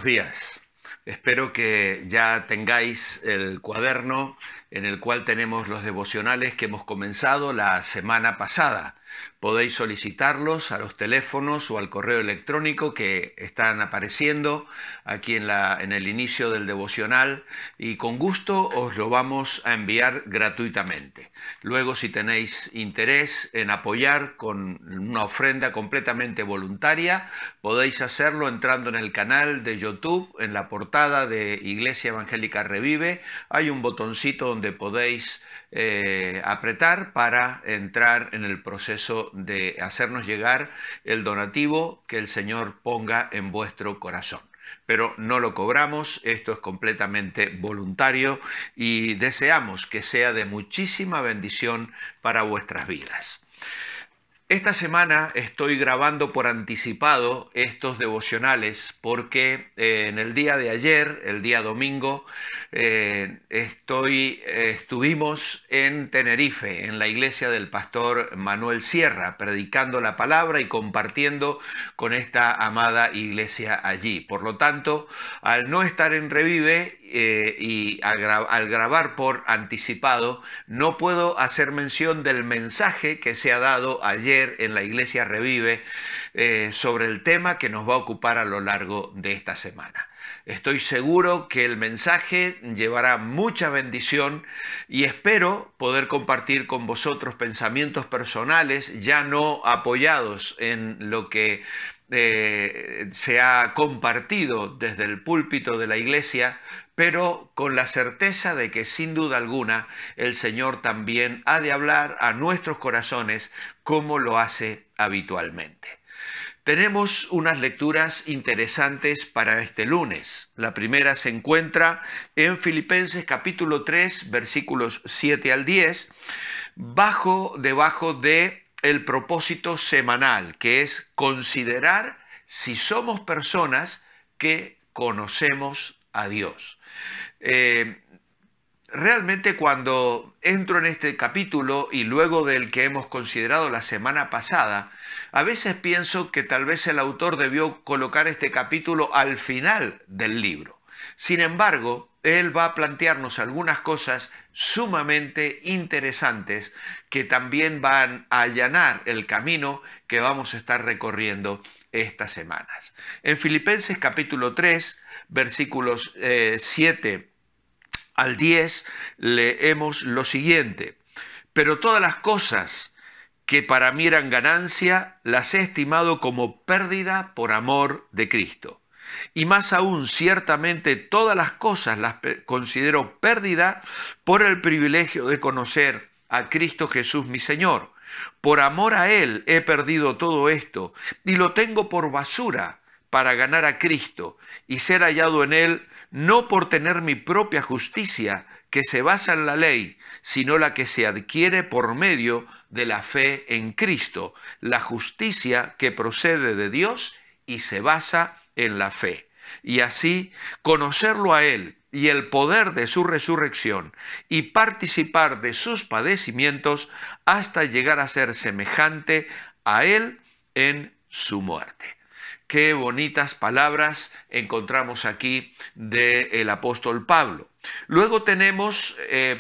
Buenos días. Espero que ya tengáis el cuaderno en el cual tenemos los devocionales que hemos comenzado la semana pasada. Podéis solicitarlos a los teléfonos o al correo electrónico que están apareciendo aquí en el inicio del devocional y con gusto os lo vamos a enviar gratuitamente. Luego, si tenéis interés en apoyar con una ofrenda completamente voluntaria, podéis hacerlo entrando en el canal de YouTube, en la portada de Iglesia Evangélica Revive. Hay un botoncito donde podéis apretar para entrar en el proceso de hacernos llegar el donativo que el Señor ponga en vuestro corazón. Pero no lo cobramos, esto es completamente voluntario y deseamos que sea de muchísima bendición para vuestras vidas. Esta semana estoy grabando por anticipado estos devocionales porque en el día de ayer, el día domingo, estuvimos en Tenerife, en la iglesia del pastor Manuel Sierra, predicando la palabra y compartiendo con esta amada iglesia allí. Por lo tanto, al no estar en Revive al grabar por anticipado, no puedo hacer mención del mensaje que se ha dado ayer en la iglesia Revive sobre el tema que nos va a ocupar a lo largo de esta semana. Estoy seguro que el mensaje llevará mucha bendición y espero poder compartir con vosotros pensamientos personales ya no apoyados en lo que se ha compartido desde el púlpito de la iglesia, pero con la certeza de que sin duda alguna el Señor también ha de hablar a nuestros corazones como lo hace habitualmente. Tenemos unas lecturas interesantes para este lunes. La primera se encuentra en Filipenses capítulo 3, versículos 7 al 10, debajo de el propósito semanal, que es considerar si somos personas que conocemos a Dios. Realmente cuando entro en este capítulo y luego del que hemos considerado la semana pasada, a veces pienso que tal vez el autor debió colocar este capítulo al final del libro. Sin embargo, él va a plantearnos algunas cosas sumamente interesantes que también van a allanar el camino que vamos a estar recorriendo estas semanas. En Filipenses capítulo 3, versículos 7 al 10, leemos lo siguiente: pero todas las cosas que para mí eran ganancia, las he estimado como pérdida por amor de Cristo. Y más aún, ciertamente, todas las cosas las considero pérdida por el privilegio de conocer a Cristo Jesús mi Señor. Por amor a Él he perdido todo esto y lo tengo por basura para ganar a Cristo y ser hallado en Él, no por tener mi propia justicia que se basa en la ley, sino la que se adquiere por medio de la fe en Cristo, la justicia que procede de Dios y se basa en la fe. Y así conocerlo a Él y el poder de su resurrección y participar de sus padecimientos hasta llegar a ser semejante a Él en su muerte. Qué bonitas palabras encontramos aquí del apóstol Pablo. Luego tenemos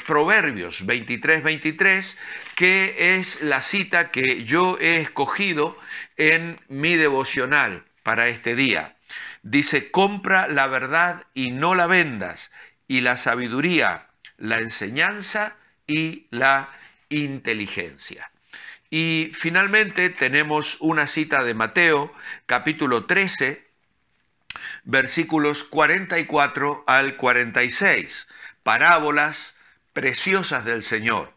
Proverbios 23:23, que es la cita que yo he escogido en mi devocional para este día. Dice: compra la verdad y no la vendas, y la sabiduría, la enseñanza y la inteligencia. Y finalmente tenemos una cita de Mateo, capítulo 13, versículos 44 al 46, parábolas preciosas del Señor.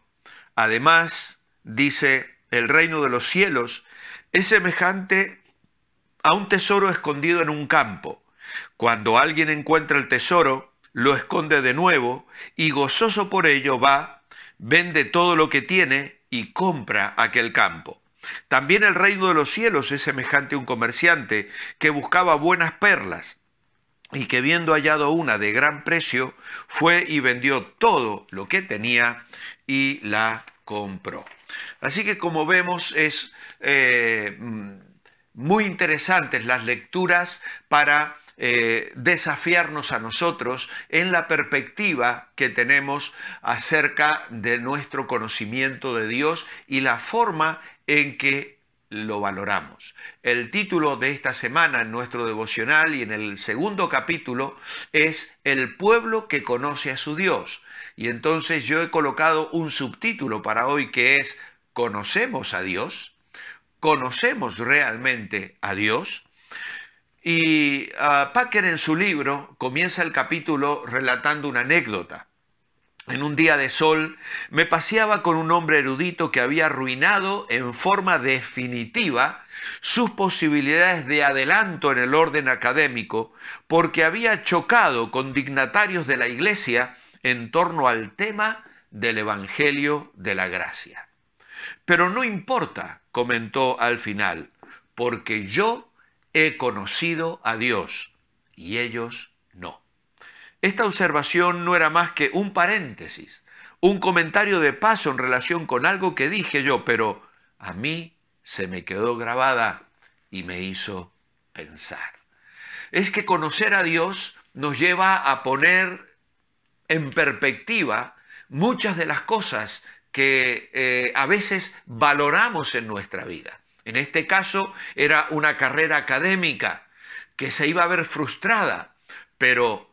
Además, dice: el reino de los cielos es semejante a un tesoro escondido en un campo. Cuando alguien encuentra el tesoro, lo esconde de nuevo y gozoso por ello va, vende todo lo que tiene y compra aquel campo. También el reino de los cielos es semejante a un comerciante que buscaba buenas perlas y que, viendo hallado una de gran precio, fue y vendió todo lo que tenía y la compró. Así que, como vemos, es muy interesantes las lecturas para desafiarnos a nosotros en la perspectiva que tenemos acerca de nuestro conocimiento de Dios y la forma en que lo valoramos. El título de esta semana en nuestro devocional y en el segundo capítulo es El pueblo que conoce a su Dios. Y entonces yo he colocado un subtítulo para hoy que es ¿Conocemos a Dios? ¿Conocemos realmente a Dios? Y Packer en su libro comienza el capítulo relatando una anécdota. En un día de sol me paseaba con un hombre erudito que había arruinado en forma definitiva sus posibilidades de adelanto en el orden académico porque había chocado con dignatarios de la Iglesia en torno al tema del Evangelio de la Gracia. Pero no importa, comentó al final, porque yo he conocido a Dios y ellos no. Esta observación no era más que un paréntesis, un comentario de paso en relación con algo que dije yo, pero a mí se me quedó grabada y me hizo pensar. Es que conocer a Dios nos lleva a poner en perspectiva muchas de las cosas que a veces valoramos en nuestra vida. En este caso era una carrera académica que se iba a ver frustrada, pero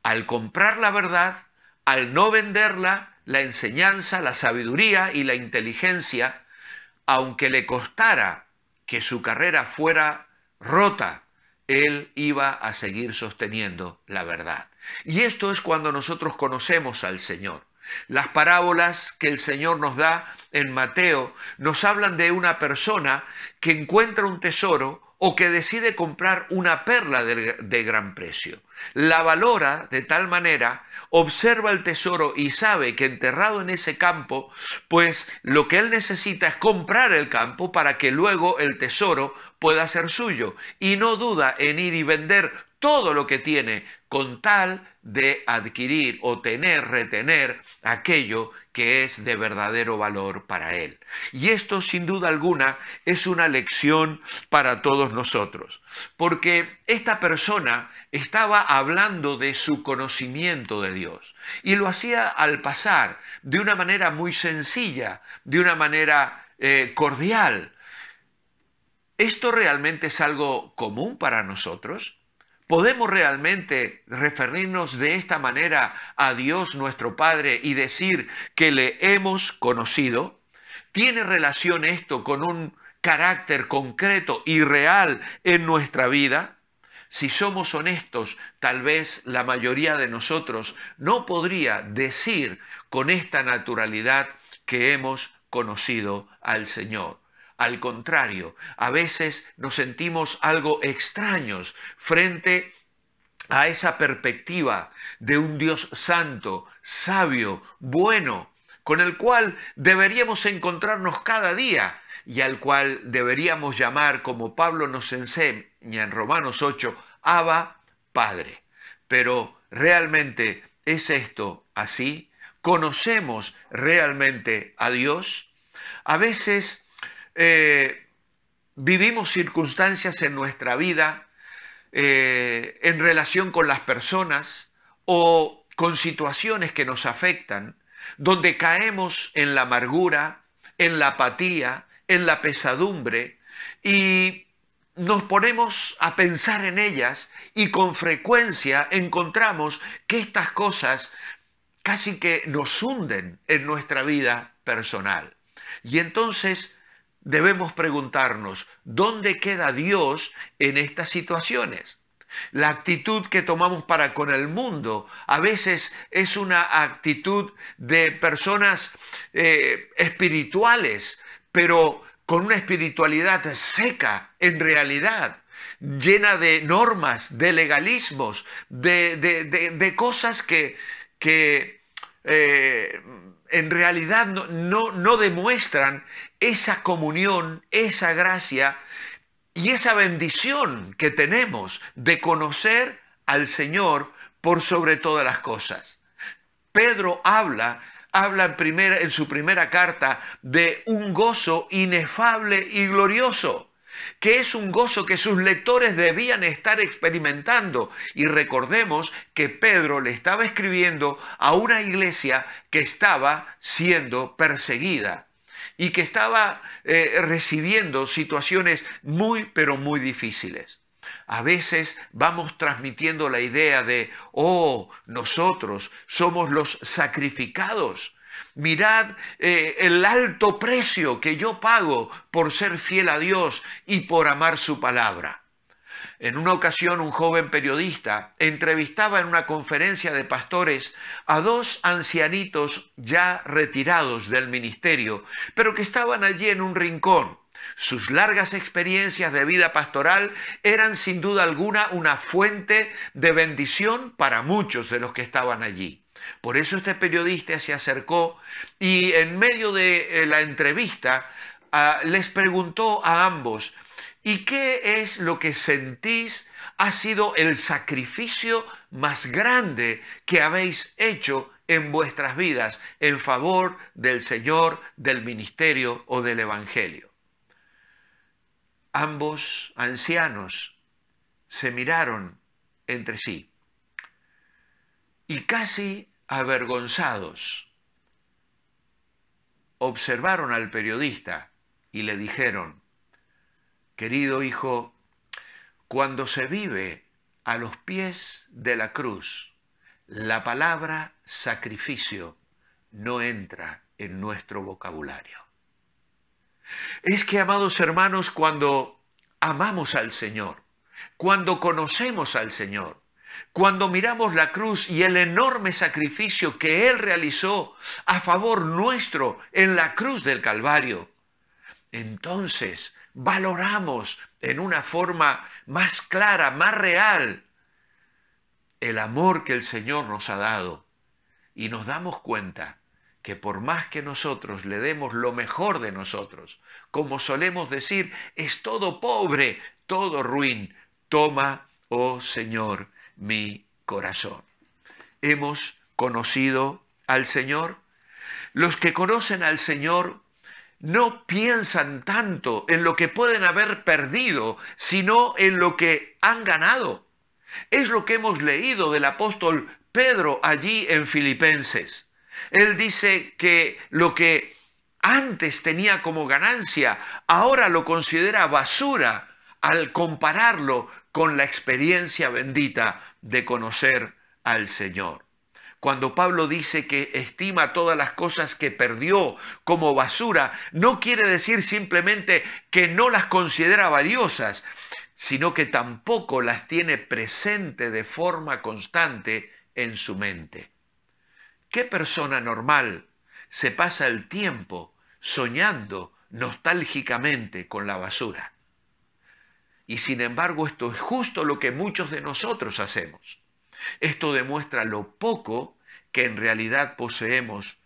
al comprar la verdad, al no venderla, la enseñanza, la sabiduría y la inteligencia, aunque le costara que su carrera fuera rota, él iba a seguir sosteniendo la verdad. Y esto es cuando nosotros conocemos al Señor. Las parábolas que el Señor nos da en Mateo nos hablan de una persona que encuentra un tesoro o que decide comprar una perla de gran precio. La valora de tal manera, observa el tesoro y sabe que enterrado en ese campo, pues lo que él necesita es comprar el campo para que luego el tesoro pueda ser suyo. Y no duda en ir y vender todo lo que tiene con tal de adquirir o retener aquello que es de verdadero valor para él. Y esto, sin duda alguna, es una lección para todos nosotros, porque esta persona estaba hablando de su conocimiento de Dios y lo hacía al pasar de una manera muy sencilla, de una manera cordial. ¿Esto realmente es algo común para nosotros? ¿Podemos realmente referirnos de esta manera a Dios nuestro Padre y decir que le hemos conocido? ¿Tiene relación esto con un carácter concreto y real en nuestra vida? Si somos honestos, tal vez la mayoría de nosotros no podría decir con esta naturalidad que hemos conocido al Señor. Al contrario, a veces nos sentimos algo extraños frente a esa perspectiva de un Dios santo, sabio, bueno, con el cual deberíamos encontrarnos cada día y al cual deberíamos llamar, como Pablo nos enseña en Romanos 8, Abba, Padre. Pero ¿realmente es esto así? ¿Conocemos realmente a Dios? A veces vivimos circunstancias en nuestra vida en relación con las personas o con situaciones que nos afectan, donde caemos en la amargura, en la apatía, en la pesadumbre y nos ponemos a pensar en ellas y con frecuencia encontramos que estas cosas casi que nos hunden en nuestra vida personal. Y entonces debemos preguntarnos, ¿dónde queda Dios en estas situaciones? La actitud que tomamos para con el mundo a veces es una actitud de personas espirituales, pero con una espiritualidad seca en realidad, llena de normas, de legalismos, de cosas que en realidad no demuestran esa comunión, esa gracia y esa bendición que tenemos de conocer al Señor por sobre todas las cosas. Pedro habla en su primera carta de un gozo inefable y glorioso. que es un gozo que sus lectores debían estar experimentando. Y recordemos que Pedro le estaba escribiendo a una iglesia que estaba siendo perseguida y que estaba recibiendo situaciones muy, pero muy difíciles. A veces vamos transmitiendo la idea de, oh, nosotros somos los sacrificados. Mirad el alto precio que yo pago por ser fiel a Dios y por amar su palabra. En una ocasión, un joven periodista entrevistaba en una conferencia de pastores a dos ancianitos ya retirados del ministerio, pero que estaban allí en un rincón. Sus largas experiencias de vida pastoral eran sin duda alguna una fuente de bendición para muchos de los que estaban allí. Por eso este periodista se acercó y en medio de la entrevista les preguntó a ambos: ¿y qué es lo que sentís ha sido el sacrificio más grande que habéis hecho en vuestras vidas en favor del Señor, del ministerio o del Evangelio? Ambos ancianos se miraron entre sí y casi avergonzados observaron al periodista y le dijeron: querido hijo, cuando se vive a los pies de la cruz, la palabra sacrificio no entra en nuestro vocabulario. Es que, amados hermanos, cuando amamos al Señor, cuando conocemos al Señor, cuando miramos la cruz y el enorme sacrificio que Él realizó a favor nuestro en la cruz del Calvario, entonces valoramos en una forma más clara, más real, el amor que el Señor nos ha dado. Y nos damos cuenta que por más que nosotros le demos lo mejor de nosotros, como solemos decir, es todo pobre, todo ruin. Toma, oh Señor, mi corazón. ¿Hemos conocido al Señor? Los que conocen al Señor no piensan tanto en lo que pueden haber perdido, sino en lo que han ganado. Es lo que hemos leído del apóstol Pedro allí en Filipenses. Él dice que lo que antes tenía como ganancia, ahora lo considera basura al compararlo con la experiencia bendita de conocer al Señor. Cuando Pablo dice que estima todas las cosas que perdió como basura, no quiere decir simplemente que no las considera valiosas, sino que tampoco las tiene presente de forma constante en su mente. ¿Qué persona normal se pasa el tiempo soñando nostálgicamente con la basura? Y sin embargo, esto es justo lo que muchos de nosotros hacemos. Esto demuestra lo poco que en realidad poseemos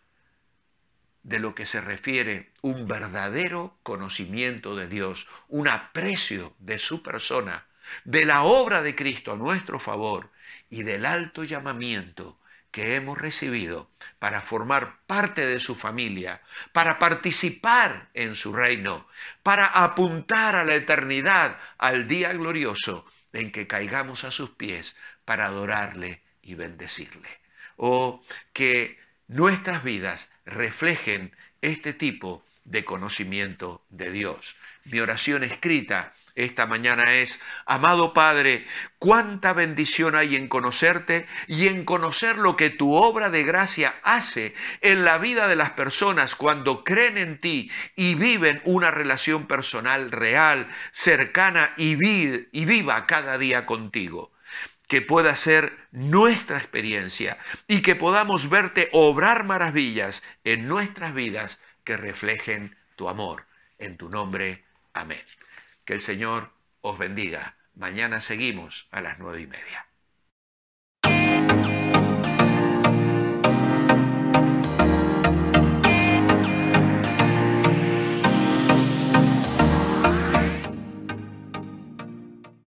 de lo que se refiere un verdadero conocimiento de Dios, un aprecio de su persona, de la obra de Cristo a nuestro favor y del alto llamamiento que hemos recibido para formar parte de su familia, para participar en su reino, para apuntar a la eternidad, al día glorioso en que caigamos a sus pies para adorarle y bendecirle. O que nuestras vidas reflejen este tipo de conocimiento de Dios. Mi oración escrita esta mañana es: amado Padre, cuánta bendición hay en conocerte y en conocer lo que tu obra de gracia hace en la vida de las personas cuando creen en ti y viven una relación personal real, cercana y viva cada día contigo. Que pueda ser nuestra experiencia y que podamos verte obrar maravillas en nuestras vidas que reflejen tu amor. En tu nombre, amén. Que el Señor os bendiga. Mañana seguimos a las 9:30.